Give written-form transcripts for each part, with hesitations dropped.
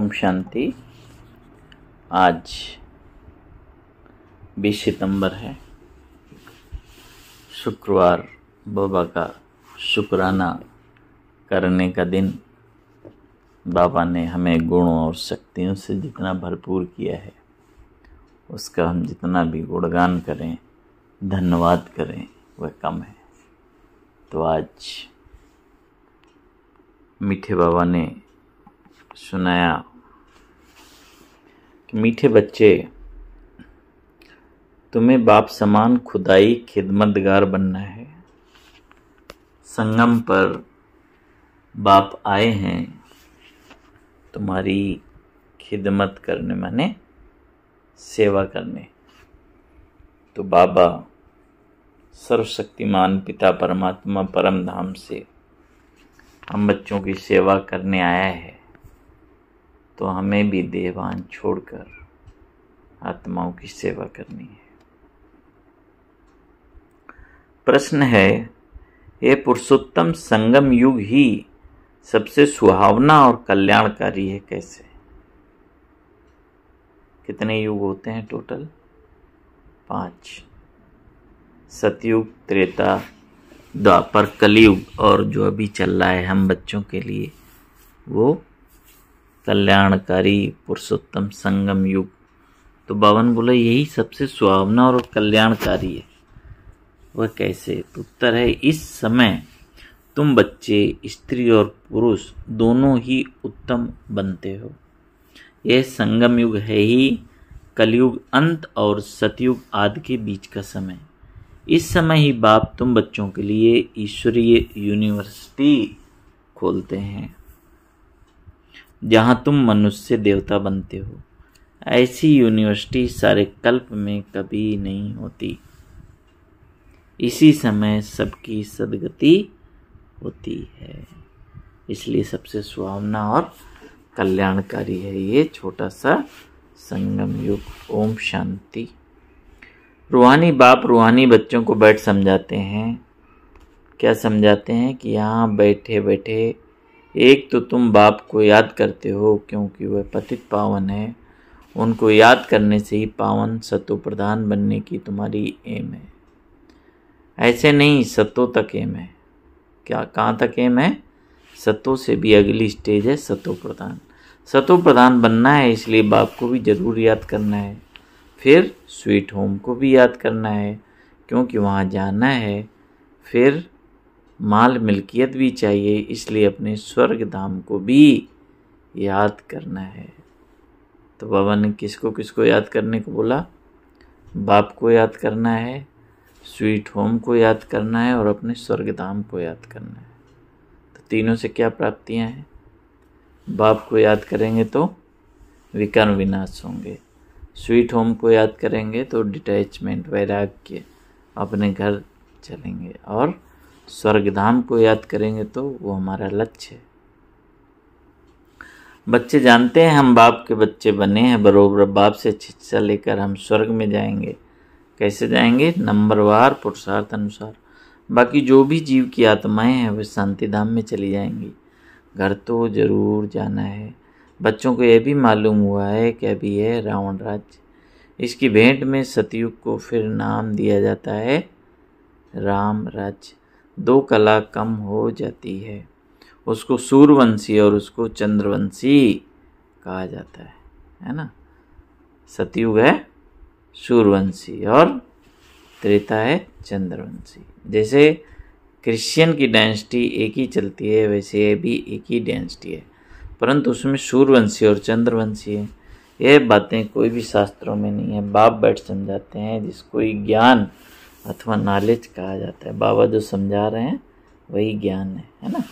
ओम शांति। आज 20 सितंबर है, शुक्रवार। बाबा का शुक्राना करने का दिन। बाबा ने हमें गुणों और शक्तियों से जितना भरपूर किया है, उसका हम जितना भी गुणगान करें, धन्यवाद करें, वह कम है। तो आज मीठे बाबा ने सुनाया कि मीठे बच्चे, तुम्हें बाप समान खुदाई खिदमतगार बनना है। संगम पर बाप आए हैं तुम्हारी खिदमत करने, माने सेवा करने। तो बाबा सर्वशक्तिमान पिता परमात्मा परम धाम से हम बच्चों की सेवा करने आया है, तो हमें भी देहभान छोड़कर आत्माओं की सेवा करनी है। प्रश्न है, ये पुरुषोत्तम संगम युग ही सबसे सुहावना और कल्याणकारी है, कैसे? कितने युग होते हैं टोटल? 5। सतयुग, त्रेता, द्वापर, कलयुग, और जो अभी चल रहा है हम बच्चों के लिए, वो कल्याणकारी पुरुषोत्तम संगम युग। तो बाबा ने बोला यही सबसे सुहावना और कल्याणकारी है। वह कैसे? तो उत्तर है, इस समय तुम बच्चे, स्त्री और पुरुष दोनों ही उत्तम बनते हो। यह संगम युग है ही कलयुग अंत और सतयुग आदि के बीच का समय। इस समय ही बाप तुम बच्चों के लिए ईश्वरीय यूनिवर्सिटी खोलते हैं, जहां तुम मनुष्य देवता बनते हो। ऐसी यूनिवर्सिटी सारे कल्प में कभी नहीं होती। इसी समय सबकी सदगति होती है, इसलिए सबसे सुहावना और कल्याणकारी है ये छोटा सा संगम युग। ओम शांति। रूहानी बाप रूहानी बच्चों को बैठ समझाते हैं। क्या समझाते हैं? कि यहाँ बैठे बैठे एक तो तुम बाप को याद करते हो, क्योंकि वह पतित पावन है। उनको याद करने से ही पावन सतो प्रधान बनने की तुम्हारी एम है। ऐसे नहीं, सतो तक एम है। क्या, कहाँ तक एम है? सतो से भी अगली स्टेज है सतो प्रधान। सतो प्रधान बनना है, इसलिए बाप को भी जरूर याद करना है। फिर स्वीट होम को भी याद करना है, क्योंकि वहाँ जाना है। फिर माल मिल्कियत भी चाहिए, इसलिए अपने स्वर्ग धाम को भी याद करना है। तो बाबा ने किसको किसको याद करने को बोला? बाप को याद करना है, स्वीट होम को याद करना है, और अपने स्वर्ग धाम को याद करना है। तो तीनों से क्या प्राप्तियां हैं? बाप को याद करेंगे तो विकर्म विनाश होंगे। स्वीट होम को याद करेंगे तो डिटैचमेंट, वैराग्य, अपने घर चलेंगे। और स्वर्गधाम को याद करेंगे तो वो हमारा लक्ष्य है। बच्चे जानते हैं हम बाप के बच्चे बने हैं, बरोबर बाप से शिक्षा लेकर हम स्वर्ग में जाएंगे। कैसे जाएंगे? नंबरवार पुरुषार्थ अनुसार। बाकी जो भी जीव की आत्माएं हैं वे शांति धाम में चली जाएंगी। घर तो जरूर जाना है। बच्चों को यह भी मालूम हुआ है कि अभी है रावण राज्य। इसकी भेंट में सतयुग को फिर नाम दिया जाता है राम राज्य। 2 कला कम हो जाती है, उसको सूर्यवंशी और उसको चंद्रवंशी कहा जाता है ना। सतयुग है सूर्यवंशी और त्रेता है चंद्रवंशी। जैसे क्रिश्चियन की डायनेस्टी एक ही चलती है, वैसे ये भी एक ही डायनेस्टी है, परंतु उसमें सूर्यवंशी और चंद्रवंशी है। यह बातें कोई भी शास्त्रों में नहीं है, बाप बैठ समझाते हैं, जिसको ज्ञान अथवा नॉलेज कहा जाता है। बाबा जो समझा रहे हैं वही ज्ञान है ना।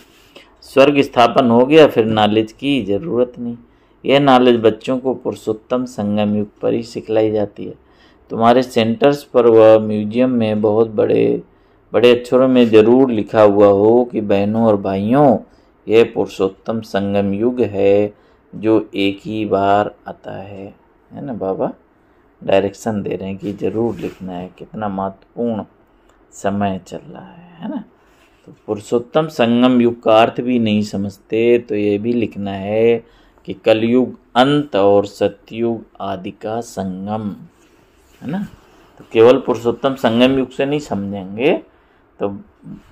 स्वर्ग स्थापन हो गया, फिर नॉलेज की जरूरत नहीं। यह नॉलेज बच्चों को पुरुषोत्तम संगम युग पर ही सिखलाई जाती है। तुम्हारे सेंटर्स पर व म्यूजियम में बहुत बड़े बड़े अक्षरों में जरूर लिखा हुआ हो कि बहनों और भाइयों, यह पुरुषोत्तम संगम युग है जो एक ही बार आता है ना। बाबा डायरेक्शन दे रहे हैं कि जरूर लिखना है, कितना महत्वपूर्ण समय चल रहा है ना। तो पुरुषोत्तम संगम युग का अर्थ भी नहीं समझते, तो ये भी लिखना है कि कलयुग अंत और सतयुग आदि का संगम, है ना। तो केवल पुरुषोत्तम संगम युग से नहीं समझेंगे, तो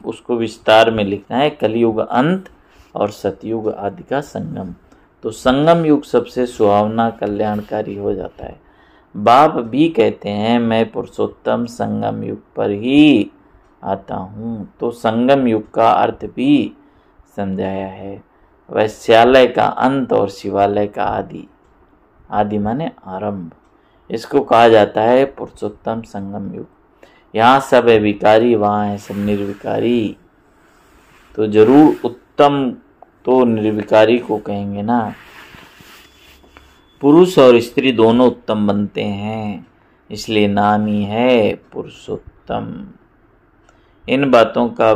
उसको विस्तार में लिखना है, कलयुग अंत और सतयुग आदि का संगम। तो संगम युग सबसे सुहावना कल्याणकारी हो जाता है। बाप भी कहते हैं मैं पुरुषोत्तम संगम युग पर ही आता हूँ। तो संगम युग का अर्थ भी समझाया है, वैश्यालय का अंत और शिवालय का आदि। आदि माने आरंभ। इसको कहा जाता है पुरुषोत्तम संगम युग। यहाँ सब है विकारी, वहाँ है सब निर्विकारी। तो जरूर उत्तम तो निर्विकारी को कहेंगे ना। पुरुष और स्त्री दोनों उत्तम बनते हैं, इसलिए नाम ही है पुरुषोत्तम। इन बातों का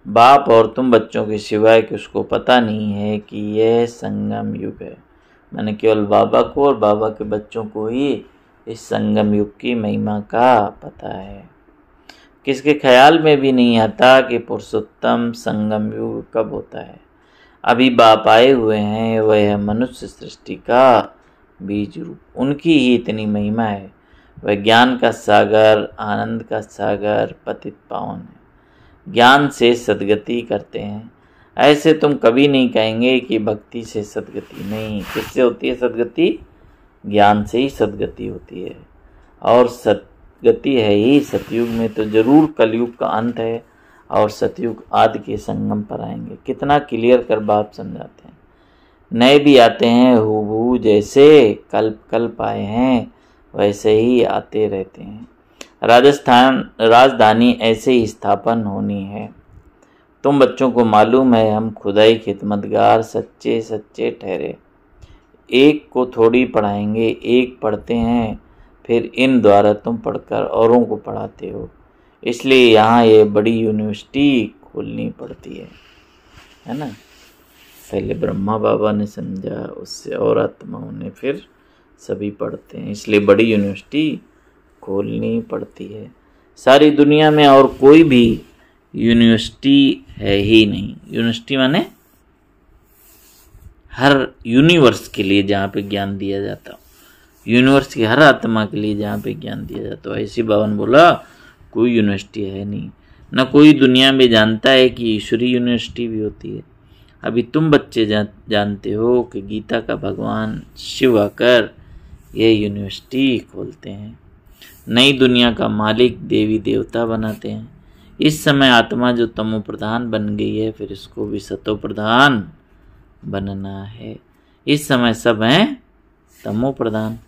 बाप और तुम बच्चों के सिवाय कि उसको पता नहीं है कि यह संगम युग है। मैंने केवल बाबा को और बाबा के बच्चों को ही इस संगम युग की महिमा का पता है। किसके ख्याल में भी नहीं आता कि पुरुषोत्तम संगम युग कब होता है। अभी बाप आए हुए हैं, वह है मनुष्य सृष्टि का बीज रूप। उनकी ही इतनी महिमा है। वह ज्ञान का सागर, आनंद का सागर, पतित पावन है। ज्ञान से सद्गति करते हैं। ऐसे तुम कभी नहीं कहेंगे कि भक्ति से सद्गति नहीं। किससे होती है सद्गति? ज्ञान से ही सद्गति होती है। और सद्गति है ही सतयुग में, तो जरूर कलयुग का अंत है और सतयुग आदि के संगम पर आएंगे। कितना क्लियर कर बाप समझाते हैं। नए भी आते हैं हूबहू, जैसे कल्प कल्प आए हैं वैसे ही आते रहते हैं। राजधानी ऐसे ही स्थापन होनी है। तुम बच्चों को मालूम है हम खुदाई खिदमतगार सच्चे सच्चे ठहरे। एक को थोड़ी पढ़ाएंगे, एक पढ़ते हैं, फिर इन द्वारा तुम पढ़कर औरों को पढ़ाते हो। इसलिए यहाँ ये बड़ी यूनिवर्सिटी खोलनी पड़ती है ना। पहले ब्रह्मा बाबा ने समझा, उससे और आत्माओं ने, फिर सभी पढ़ते हैं। इसलिए बड़ी यूनिवर्सिटी खोलनी पड़ती है। सारी दुनिया में और कोई भी यूनिवर्सिटी है ही नहीं। यूनिवर्सिटी माने हर यूनिवर्स के लिए जहाँ पे ज्ञान दिया जाता हो, यूनिवर्स की हर आत्मा के लिए जहाँ पे ज्ञान दिया जाता हो। ऐसी बाबा ने बोला कोई यूनिवर्सिटी है नहीं। न कोई दुनिया में जानता है कि ईश्वरी यूनिवर्सिटी भी होती है। अभी तुम बच्चे जानते हो कि गीता का भगवान शिव आकर ये यूनिवर्सिटी खोलते हैं। नई दुनिया का मालिक देवी देवता बनाते हैं। इस समय आत्मा जो तमो प्रधान बन गई है, फिर इसको भी सतो प्रधान बनना है। इस समय सब हैं तमो प्रधान।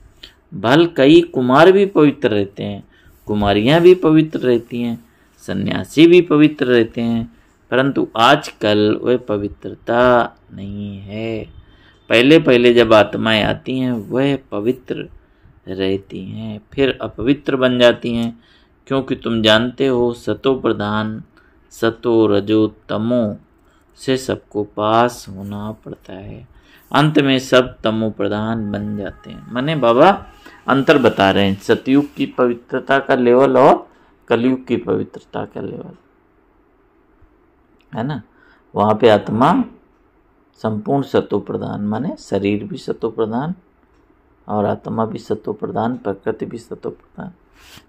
भल कई कुमार भी पवित्र रहते हैं, कुमारियां भी पवित्र रहती हैं, सन्यासी भी पवित्र रहते हैं, परंतु आजकल वह पवित्रता नहीं है। पहले पहले जब आत्माएं आती हैं वह पवित्र रहती हैं, फिर अपवित्र बन जाती हैं, क्योंकि तुम जानते हो सतो प्रधान सतो रजो तमो से सबको पास होना पड़ता है। अंत में सब तमो प्रधान बन जाते हैं। माने बाबा अंतर बता रहे हैं सतयुग की पवित्रता का लेवल और कलयुग की पवित्रता का लेवल, है ना। वहाँ पे आत्मा संपूर्ण सतो प्रधान, माने शरीर भी सतो प्रधान और आत्मा भी सतो प्रधान, प्रकृति भी सतो प्रधान।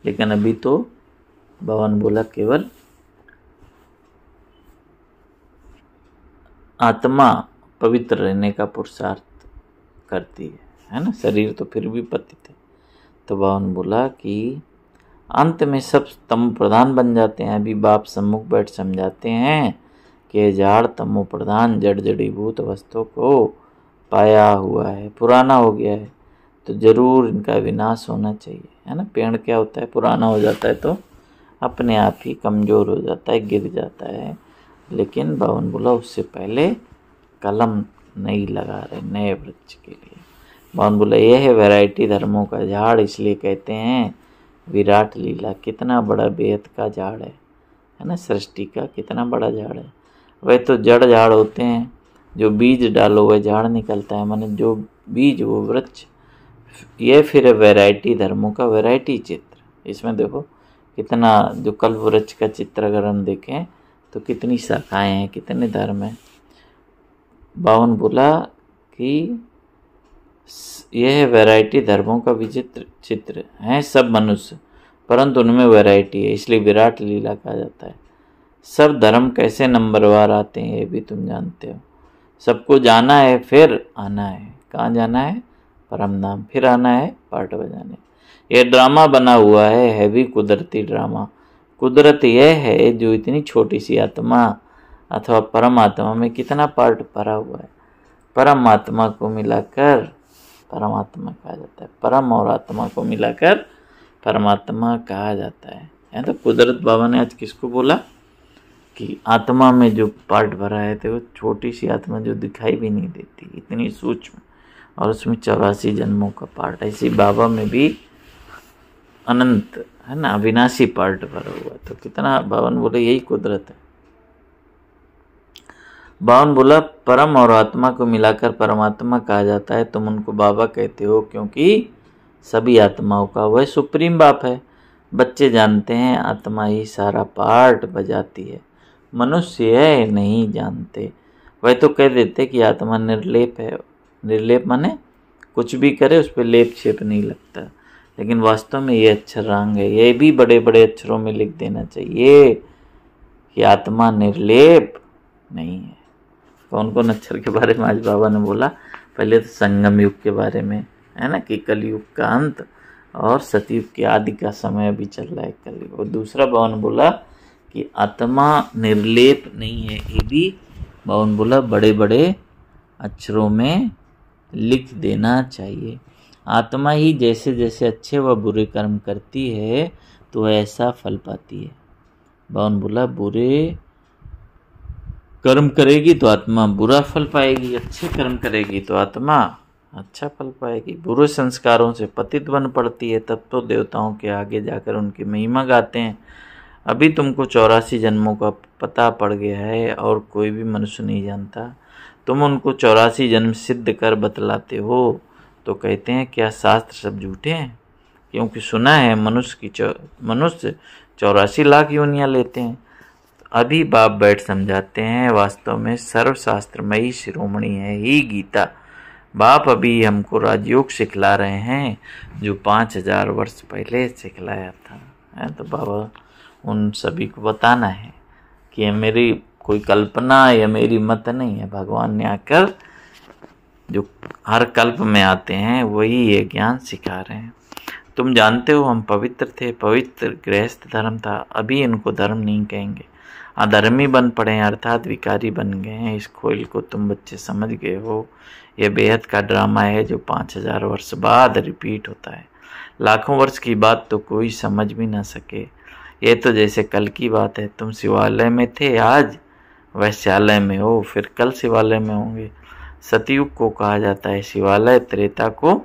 लेकिन अभी तो भगवान बोला केवल आत्मा पवित्र रहने का पुरुषार्थ करती है ना। शरीर तो फिर भी पतित है। तो भगवान बोला कि अंत में सब तमो प्रधान बन जाते हैं। अभी बाप सम्मुख बैठ समझाते हैं कि झाड़ तमो प्रधान जड़ जड़ीभूत वस्तु को पाया हुआ है, पुराना हो गया है, तो जरूर इनका विनाश होना चाहिए, है ना। पेड़ क्या होता है, पुराना हो जाता है तो अपने आप ही कमज़ोर हो जाता है, गिर जाता है। लेकिन भगवान बोला उससे पहले कलम नहीं लगा रहे नए वृक्ष के लिए। भगवान बोला यह है वैरायटी धर्मों का झाड़, इसलिए कहते हैं विराट लीला। कितना बड़ा बेहद का झाड़ है ना, सृष्टि का कितना बड़ा झाड़ है। वह तो जड़ झाड़ होते हैं, जो बीज डालो वह झाड़ निकलता है, माने जो बीज वो वृक्ष। ये फिर वैरायटी धर्मों का वैरायटी चित्र। इसमें देखो कितना, जो कल्प वृक्ष का चित्र अगर हम देखें तो कितनी शाखाएं हैं, कितने धर्म हैं। बावन बोला कि यह वैरायटी धर्मों का विचित्र चित्र है। सब मनुष्य, परंतु उनमें वैरायटी है, इसलिए विराट लीला कहा जाता है। सब धर्म कैसे नंबरवार आते हैं ये भी तुम जानते हो। सबको जाना है, फिर आना है। कहाँ जाना है? परम धाम। फिर आना है पार्ट बजाने। यह ड्रामा बना हुआ है भी कुदरती ड्रामा। कुदरत यह है जो इतनी छोटी सी आत्मा अथवा परमात्मा में कितना पार्ट भरा हुआ है। परमात्मा को मिलाकर परमात्मा कहा जाता है। परम और आत्मा को मिलाकर परमात्मा कहा जाता है। तो कुदरत बाबा ने आज किसको बोला कि आत्मा में जो पार्ट भरा है तो वो छोटी सी आत्मा जो दिखाई भी नहीं देती, इतनी सूक्ष्म, और उसमें 84 जन्मों का पार्ट है। इसी बाबा में भी अनंत है ना, अविनाशी पार्ट भरा हुआ। तो कितना बावन बोले यही कुदरत है। बावन बोला परम और आत्मा को मिलाकर परमात्मा कहा जाता है। तुम उनको बाबा कहते हो क्योंकि सभी आत्माओं का वह सुप्रीम बाप है। बच्चे जानते हैं आत्मा ही सारा पार्ट बजाती है, मनुष्य नहीं जानते। वह तो कह देते कि आत्मा निर्लेप है। निर्लेप माने कुछ भी करे उस पर लेप छेप नहीं लगता, लेकिन वास्तव में ये अक्षर रंग है। ये भी बड़े बड़े अक्षरों में लिख देना चाहिए कि आत्मा निर्लेप नहीं है। कौन कौन अक्षर के बारे में आज बाबा ने बोला? पहले तो संगम युग के बारे में है ना, कि कलयुग का अंत और सतयुग के आदि का समय अभी चल रहा है कलयुग। और दूसरा बाबा ने बोला कि आत्मा निर्लेप नहीं है। ये भी बाबा ने बोला बड़े बड़े अक्षरों में लिख देना चाहिए। आत्मा ही जैसे जैसे अच्छे व बुरे कर्म करती है तो ऐसा फल पाती है। बाबा ने बोला बुरे कर्म करेगी तो आत्मा बुरा फल पाएगी, अच्छे कर्म करेगी तो आत्मा अच्छा फल पाएगी। बुरे संस्कारों से पतित बन पड़ती है, तब तो देवताओं के आगे जाकर उनकी महिमा गाते हैं। अभी तुमको 84 जन्मों का पता पड़ गया है और कोई भी मनुष्य नहीं जानता। तुम उनको 84 जन्म सिद्ध कर बतलाते हो तो कहते हैं क्या शास्त्र सब झूठे हैं? क्योंकि सुना है मनुष्य 84 लाख योनियाँ लेते हैं। अभी बाप बैठ समझाते हैं वास्तव में सर्वशास्त्रमयी शिरोमणि है ही गीता। बाप अभी हमको राजयोग सिखला रहे हैं जो 5000 वर्ष पहले सिखलाया था। तो बाबा उन सभी को बताना है कि ये मेरी कोई कल्पना या मेरी मत नहीं है। भगवान ने आकर जो हर कल्प में आते हैं वही ये ज्ञान सिखा रहे हैं। तुम जानते हो हम पवित्र थे, पवित्र गृहस्थ धर्म था। अभी इनको धर्म नहीं कहेंगे, अधर्मी बन पड़े हैं अर्थात विकारी बन गए हैं। इस खोल को तुम बच्चे समझ गए हो। यह बेहद का ड्रामा है जो 5000 वर्ष बाद रिपीट होता है। लाखों वर्ष की बात तो कोई समझ भी ना सके। ये तो जैसे कल की बात है। तुम शिवालय में थे, आज वैश्यालय में हो, फिर कल शिवालय में होंगे। सतयुग को कहा जाता है शिवालय, त्रेता को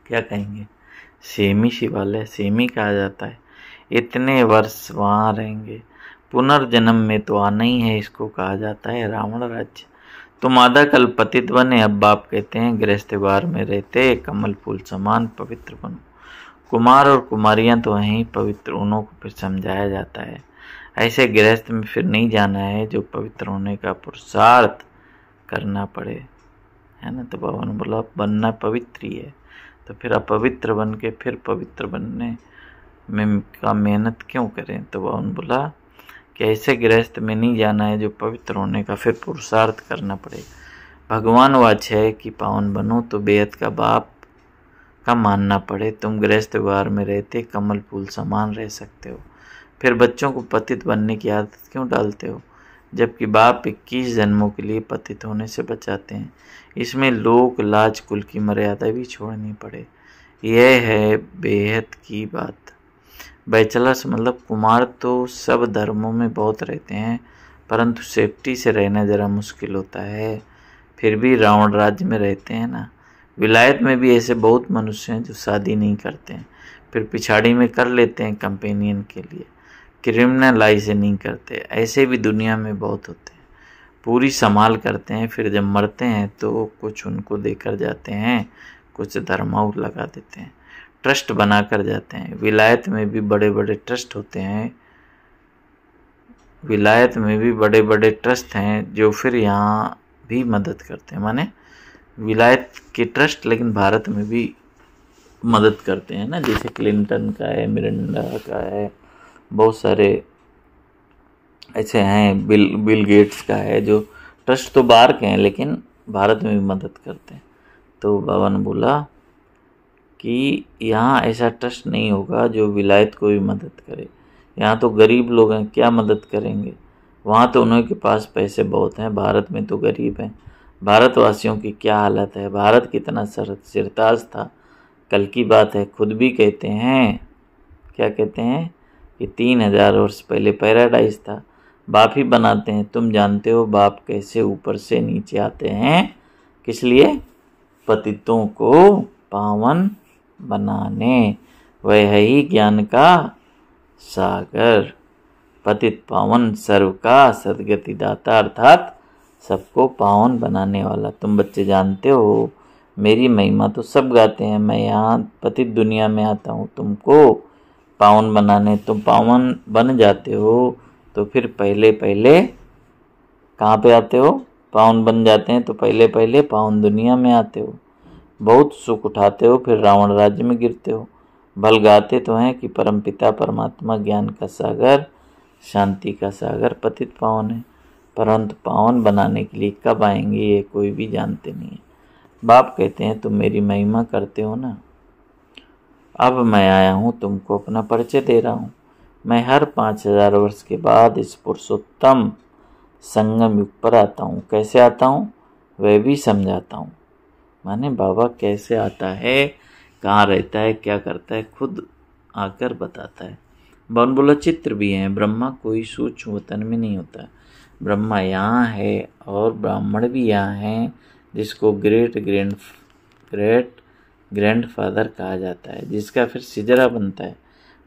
क्या कहेंगे? सेमी शिवालय, सेमी कहा जाता है। इतने वर्ष वहाँ रहेंगे। पुनर्जन्म में तो आना ही है, इसको कहा जाता है रावण राज्य। तुम आधा कल पतित बने, अब बाप कहते हैं गृहस्थ बार में रहते कमल फूल समान पवित्र बनो। कुमार और कुमारियां तो हैं पवित्र, उन्हों को फिर समझाया जाता है। ऐसे गृहस्थ में फिर नहीं जाना है जो पवित्र होने का पुरुषार्थ करना पड़े, है ना। तो बाबा ने बोला बनना पवित्र ही है, तो फिर अपवित्र बन के फिर पवित्र बनने में का मेहनत क्यों करें। तो बाबा ने बोला कि ऐसे गृहस्थ में नहीं जाना है जो पवित्र होने का फिर पुरुषार्थ करना पड़े। भगवान वाच है कि पावन बनो तो बेहद का बाप का मानना पड़े। तुम गृहस्थ व्यवहार में रहते कमल फूल समान रह सकते हो, फिर बच्चों को पतित बनने की आदत क्यों डालते हो, जबकि बाप 21 जन्मों के लिए पतित होने से बचाते हैं। इसमें लोक लाज कुल की मर्यादा भी छोड़नी पड़े। यह है बेहद की बात। बैचलर्स मतलब कुमार तो सब धर्मों में बहुत रहते हैं, परंतु सेफ्टी से रहना ज़रा मुश्किल होता है। फिर भी रावण राज्य में रहते हैं ना। विलायत में भी ऐसे बहुत मनुष्य हैं जो शादी नहीं करते हैं, फिर पिछाड़ी में कर लेते हैं कंपेनियन के लिए, क्रिमिनलाइज नहीं करते। ऐसे भी दुनिया में बहुत होते हैं, पूरी संभाल करते हैं, फिर जब मरते हैं तो कुछ उनको देकर जाते हैं, कुछ धर्माउट लगा देते हैं, ट्रस्ट बना कर जाते हैं। विलायत में भी बड़े बड़े ट्रस्ट होते हैं, विलायत में भी बड़े बड़े ट्रस्ट हैं जो फिर यहाँ भी मदद करते हैं, माने विलायत के ट्रस्ट लेकिन भारत में भी मदद करते हैं ना, जैसे क्लिंटन का है, मिरांडा का है, बहुत सारे ऐसे हैं, बिल गेट्स का है, जो ट्रस्ट तो बाहर के हैं लेकिन भारत में भी मदद करते हैं। तो बाबा ने बोला कि यहाँ ऐसा ट्रस्ट नहीं होगा जो विलायत को भी मदद करे। यहाँ तो गरीब लोग हैं, क्या मदद करेंगे। वहाँ तो उन्हीं के पास पैसे बहुत हैं, भारत में तो गरीब हैं। भारतवासियों की क्या हालत है। भारत कितना सिरताज था। कल की बात है, खुद भी कहते हैं, क्या कहते हैं कि 3000 वर्ष पहले पैराडाइज था। बाप ही बनाते हैं। तुम जानते हो बाप कैसे ऊपर से नीचे आते हैं, किस लिए? पतितों को पावन बनाने। वह है ही ज्ञान का सागर, पतित पावन सर्व का सदगति दाता, अर्थात सबको पावन बनाने वाला। तुम बच्चे जानते हो मेरी महिमा तो सब गाते हैं। मैं यहाँ पतित दुनिया में आता हूँ तुमको पावन बनाने। तुम पावन बन जाते हो तो फिर पहले पहले कहाँ पे आते हो? पावन बन जाते हैं तो पहले पहले पावन दुनिया में आते हो। बहुत सुख उठाते हो, फिर रावण राज्य में गिरते हो। भल गाते तो हैं कि परमपिता परमात्मा ज्ञान का सागर, शांति का सागर, पतित पावन है। परंतु पावन बनाने के लिए कब आएंगे ये कोई भी जानते नहीं है। बाप कहते हैं तुम मेरी महिमा करते हो ना, अब मैं आया हूँ तुमको अपना परिचय दे रहा हूँ। मैं हर 5000 वर्ष के बाद इस पुरुषोत्तम संगम युग पर आता हूँ। कैसे आता हूँ वह भी समझाता हूँ। माने बाबा कैसे आता है, कहाँ रहता है, क्या करता है, खुद आकर बताता है। बन बोला चित्र भी हैं। ब्रह्मा कोई सूक्ष्म वतन में नहीं होता। ब्रह्मा यहाँ है और ब्राह्मण भी यहाँ हैं, जिसको ग्रेट ग्रैंडफादर कहा जाता है, जिसका फिर सिजरा बनता है।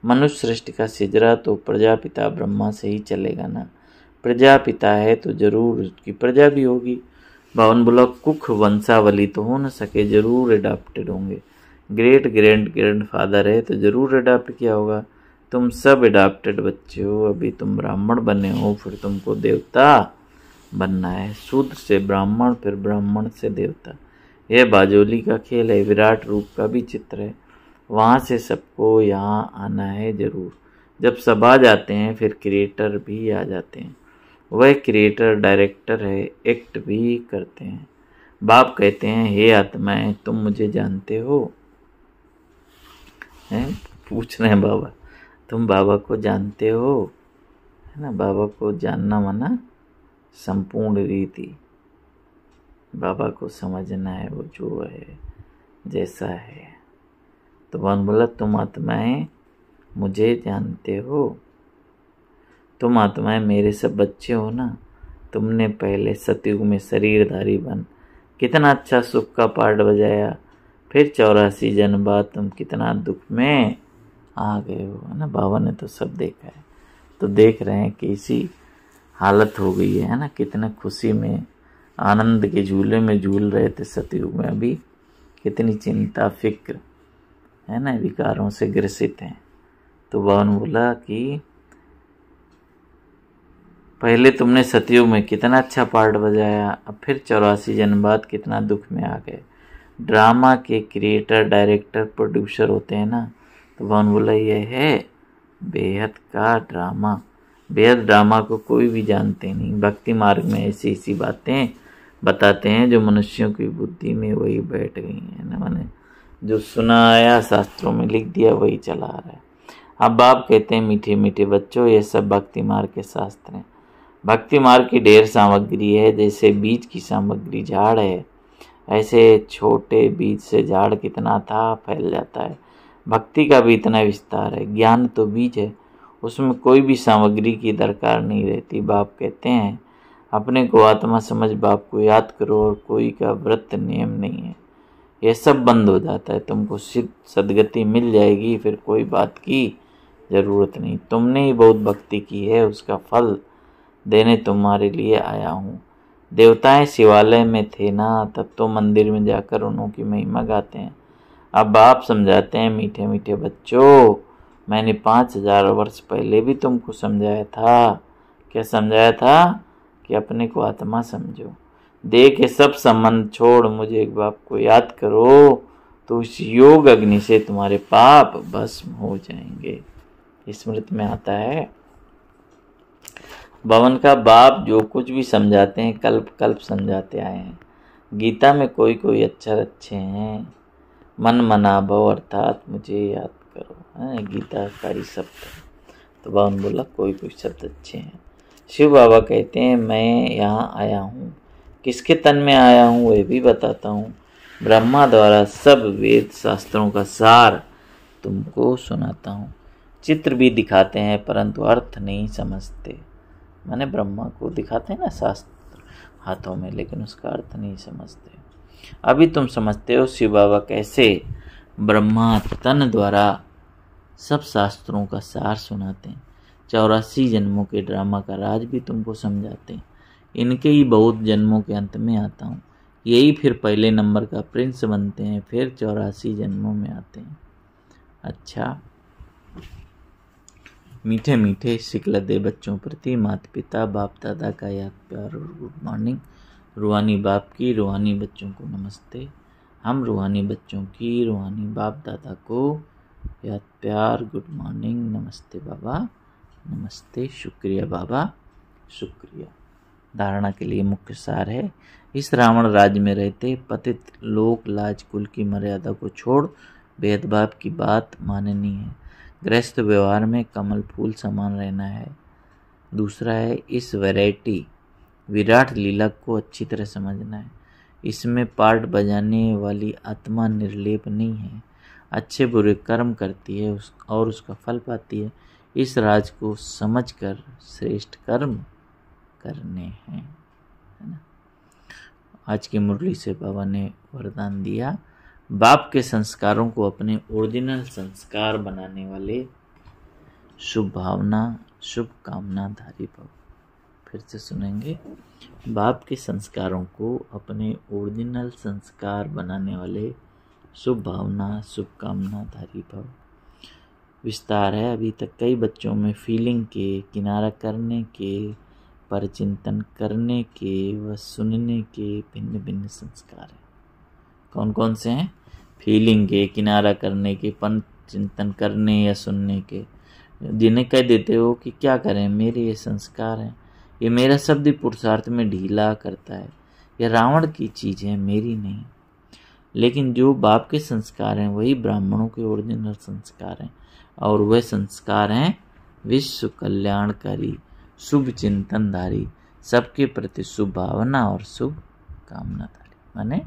मनुष्य सृष्टि का सिजरा तो प्रजापिता ब्रह्मा से ही चलेगा ना। प्रजापिता है तो जरूर उसकी प्रजा भी होगी। बावन बोला कुख वंशावली तो हो न सके, जरूर एडाप्टेड होंगे। ग्रेट ग्रैंडफादर है तो जरूर एडाप्ट किया होगा। तुम सब एडाप्टेड बच्चे हो। अभी तुम ब्राह्मण बने हो, फिर तुमको देवता बनना है। शूद्र से ब्राह्मण, फिर ब्राह्मण से देवता। यह बाजोली का खेल है। विराट रूप का भी चित्र है। वहाँ से सबको यहाँ आना है जरूर। जब सब आ जाते हैं फिर क्रिएटर भी आ जाते हैं। वह क्रिएटर डायरेक्टर है, एक्ट भी करते हैं। बाप कहते हैं हे आत्माएं तुम मुझे जानते हो? पूछ रहे हैं बाबा, तुम बाबा को जानते हो? है ना, बाबा को जानना माना संपूर्ण रीति। बाबा को समझना है, वो जो है जैसा है। तो भगवान बोला तुम आत्माएं मुझे जानते हो? तुम आत्माएं मेरे सब बच्चे हो ना। तुमने पहले सतयुग में शरीरधारी बन कितना अच्छा सुख का पार्ट बजाया, फिर 84 जन्म बाद तुम कितना दुख में आ गए हो, है ना। बाबा ने तो सब देखा है, तो देख रहे हैं कि इसी हालत हो गई है ना। कितना खुशी में आनंद के झूले में झूल रहे थे सतयुग में, अभी कितनी चिंता फिक्र है ना, विकारों से ग्रसित हैं। तो भगवान बोला कि पहले तुमने सतयुग में कितना अच्छा पार्ट बजाया, अब फिर 84 जन्म बाद कितना दुख में आ गए। ड्रामा के क्रिएटर डायरेक्टर प्रोड्यूसर होते हैं ना, तो भगवान बोला यह है बेहद का ड्रामा। बेहद ड्रामा को कोई भी जानते नहीं। भक्ति मार्ग में ऐसी ऐसी बातें बताते हैं जो मनुष्यों की बुद्धि में वही बैठ गई है ना। मैंने जो सुनाया शास्त्रों में लिख दिया वही चला आ रहा है। अब बाप कहते हैं मीठे मीठे बच्चों ये सब भक्ति मार्ग के शास्त्र हैं। भक्ति मार्ग की ढेर सामग्री है। जैसे बीज की सामग्री झाड़ है, ऐसे छोटे बीज से झाड़ कितना था फैल जाता है। भक्ति का भी इतना विस्तार है। ज्ञान तो बीज है, उसमें कोई भी सामग्री की दरकार नहीं रहती। बाप कहते हैं अपने को आत्मा समझ बाप को याद करो और कोई का व्रत नियम नहीं है। यह सब बंद हो जाता है, तुमको सिद्ध सदगति मिल जाएगी, फिर कोई बात की ज़रूरत नहीं। तुमने ही बहुत भक्ति की है, उसका फल देने तुम्हारे लिए आया हूँ। देवताएं शिवालय में थे ना, तब तो मंदिर में जाकर उन्हों की महिमा गाते हैं। अब बाप समझाते हैं मीठे मीठे बच्चों मैंने 5000 वर्ष पहले भी तुमको समझाया था। क्या समझाया था? कि अपने को आत्मा समझो। दे के सब संबंध छोड़ मुझे एक बाप को याद करो, तो उस योग अग्नि से तुम्हारे पाप भस्म हो जाएंगे। स्मृति में आता है, भवन का बाप जो कुछ भी समझाते हैं कल्प कल्प समझाते आए हैं। गीता में कोई कोई अक्षर अच्छे हैं, मन मना भव अर्थात मुझे याद करो, है गीता का ही शब्द है। तो भवन बोला कोई कोई शब्द अच्छे हैं। शिव बाबा कहते हैं मैं यहाँ आया हूँ, किसके तन में आया हूँ वह भी बताता हूँ। ब्रह्मा द्वारा सब वेद शास्त्रों का सार तुमको सुनाता हूँ। चित्र भी दिखाते हैं परंतु अर्थ नहीं समझते। माने ब्रह्मा को दिखाते हैं ना शास्त्र हाथों में, लेकिन उसका अर्थ नहीं समझते। अभी तुम समझते हो शिव बाबा कैसे ब्रह्मा तन द्वारा सब शास्त्रों का सार सुनाते हैं। 84 जन्मों के ड्रामा का राज भी तुमको समझाते हैं। इनके ही बहुत जन्मों के अंत में आता हूँ, यही फिर पहले नंबर का प्रिंस बनते हैं, फिर 84 जन्मों में आते हैं। अच्छा, मीठे मीठे सिकलदे बच्चों प्रति माता पिता बाप दादा का याद प्यार और गुड मॉर्निंग। रूहानी बाप की रूहानी बच्चों को नमस्ते। हम रूहानी बच्चों की रूहानी बाप दादा को याद प्यार गुड मॉर्निंग। नमस्ते बाबा, नमस्ते, शुक्रिया बाबा, शुक्रिया। धारणा के लिए मुख्य सार है, इस रावण राज्य में रहते पतित लोक लाज कुल की मर्यादा को छोड़ भेदभाव की बात माननी है। गृहस्थ व्यवहार में कमल फूल समान रहना है। दूसरा है इस वैरायटी विराट लीला को अच्छी तरह समझना है। इसमें पार्ट बजाने वाली आत्मा निर्लेप नहीं है, अच्छे बुरे कर्म करती है और उसका फल पाती है। इस राज को समझकर श्रेष्ठ कर्म करने हैं, है ना। आज की मुरली से बाबा ने वरदान दिया, बाप के संस्कारों को अपने ओरिजिनल संस्कार बनाने वाले शुभ भावना शुभ कामना धारी भव। फिर से सुनेंगे, बाप के संस्कारों को अपने ओरिजिनल संस्कार बनाने वाले शुभ भावना शुभ कामना धारी भव। विस्तार है, अभी तक कई बच्चों में फीलिंग के, किनारा करने के, परचिंतन करने के व सुनने के भिन्न भिन्न संस्कार हैं। कौन कौन से हैं? फीलिंग के, किनारा करने के, चिंतन करने या सुनने के, जिन्हें कह देते हो कि क्या करें, मेरे ये संस्कार हैं, ये मेरा शब्द पुरुषार्थ में ढीला करता है, यह रावण की चीज़ है, मेरी नहीं। लेकिन जो बाप के संस्कार हैं वही ब्राह्मणों के ओरिजिनल संस्कार हैं, और वह संस्कार हैं विश्व कल्याणकारी, शुभ चिंतनधारी, सबके प्रति शुभ भावना और शुभ कामनाधारी। माने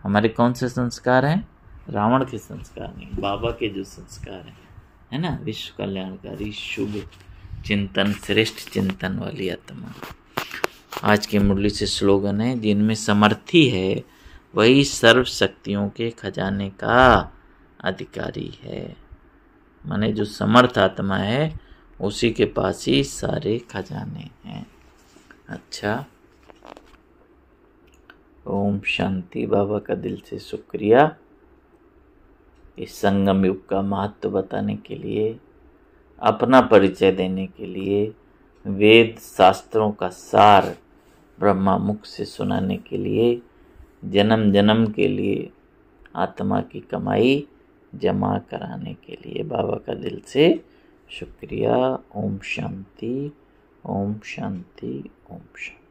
हमारे कौन से संस्कार हैं? रावण के संस्कार नहीं, बाबा के जो संस्कार हैं, है ना, विश्व कल्याणकारी, शुभ चिंतन, श्रेष्ठ चिंतन वाली आत्मा। आज के मुरली से स्लोगन है, जिनमें समर्थी है वही सर्व शक्तियों के खजाने का अधिकारी है। माने जो समर्थ आत्मा है उसी के पास ही सारे खजाने हैं। अच्छा, ओम शांति। बाबा का दिल से शुक्रिया इस संगम युग का महत्व बताने के लिए, अपना परिचय देने के लिए, वेद शास्त्रों का सार ब्रह्मा मुख से सुनाने के लिए, जन्म जन्म के लिए आत्मा की कमाई जमा कराने के लिए बाबा का दिल से शुक्रिया। ओम शांति, ओम शांति, ओम शांति।